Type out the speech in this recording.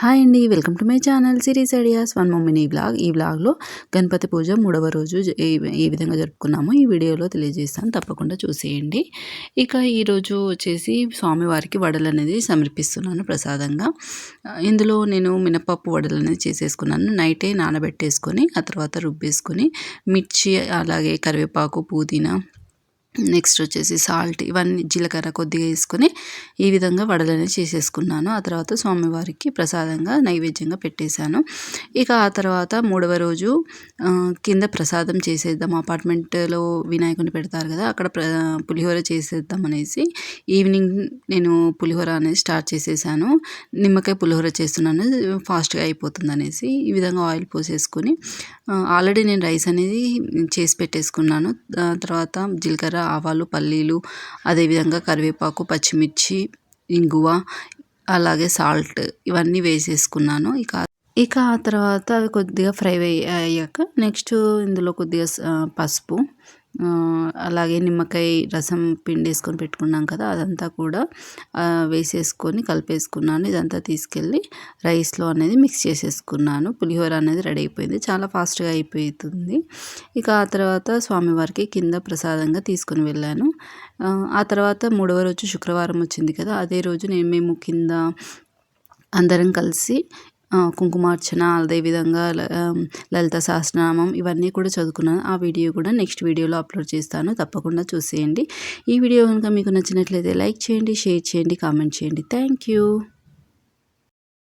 Hi అండి, welcome to my channel సిరీస్ ideas వన్ మోమినీ బ్లాగ్. ఈ బ్లాగ్లో గణపతి పూజ 3వ రోజు ఏ విధంగా జరుపుకున్నామో ఈ వీడియోలో తెలియజేస్తాను, తప్పకుండా చూసేయండి. ఇక ఈరోజు వచ్చేసి స్వామివారికి వడలు అనేది సమర్పిస్తున్నాను ప్రసాదంగా. ఇందులో నేను మినపప్పు వడలు అనేది చేసేసుకున్నాను. నైటే నానబెట్టేసుకొని ఆ తర్వాత రుబ్బేసుకొని మిర్చి, అలాగే కరివేపాకు, పుదీనా, నెక్స్ట్ వచ్చేసి సాల్ట్, ఇవన్నీ జీలకర్ర కొద్దిగా వేసుకొని ఈ విధంగా వడలనేవి చేసేసుకున్నాను. ఆ తర్వాత స్వామివారికి ప్రసాదంగా నైవేద్యంగా పెట్టేశాను. ఇక ఆ తర్వాత 3వ రోజు కింద ప్రసాదం చేసేద్దాం, అపార్ట్మెంట్లో వినాయకుని పెడతారు కదా, అక్కడ పులిహోర చేసేద్దాం అనేసి ఈవినింగ్ నేను పులిహోర అనేది స్టార్ట్ చేసేసాను. నిమ్మకాయ పులిహోర చేస్తున్నాను, ఫాస్ట్గా అయిపోతుంది అనేసి ఈ విధంగా ఆయిల్ పోసేసుకొని ఆల్రెడీ నేను రైస్ అనేది చేసి పెట్టేసుకున్నాను. తర్వాత జీలకర్ర, ఆవాలు, పల్లీలు, అదేవిధంగా కరివేపాకు, పచ్చిమిర్చి, ఇంగువ, అలాగే సాల్ట్, ఇవన్నీ వేసేసుకున్నాను. ఇక ఆ తర్వాత అవి కొద్దిగా ఫ్రై అయ్యాక నెక్స్ట్ ఇందులో కొద్దిగా పసుపు, అలాగే నిమ్మకాయ రసం పిండేసుకొని పెట్టుకున్నాం కదా, అదంతా కూడా వేసేసుకొని కలిపేసుకున్నాను. ఇదంతా తీసుకెళ్ళి రైస్లో అనేది మిక్స్ చేసేసుకున్నాను. పులిహోర అనేది రెడీ అయిపోయింది, చాలా ఫాస్ట్గా అయిపోతుంది. ఇక ఆ తర్వాత స్వామివారికి కింద ప్రసాదంగా తీసుకుని వెళ్ళాను. ఆ తర్వాత 3వ రోజు శుక్రవారం వచ్చింది కదా, అదే రోజు మేము కింద అందరం కలిసి కుంకుమార్చన, అదేవిధంగా లలిత సహస్రనామం, ఇవన్నీ కూడా చదువుకున్నాను. ఆ వీడియో కూడా నెక్స్ట్ వీడియోలో అప్లోడ్ చేస్తాను, తప్పకుండా చూసేయండి. ఈ వీడియో కనుక మీకు నచ్చినట్లయితే లైక్ చేయండి, షేర్ చేయండి, కామెంట్ చేయండి. Thank you.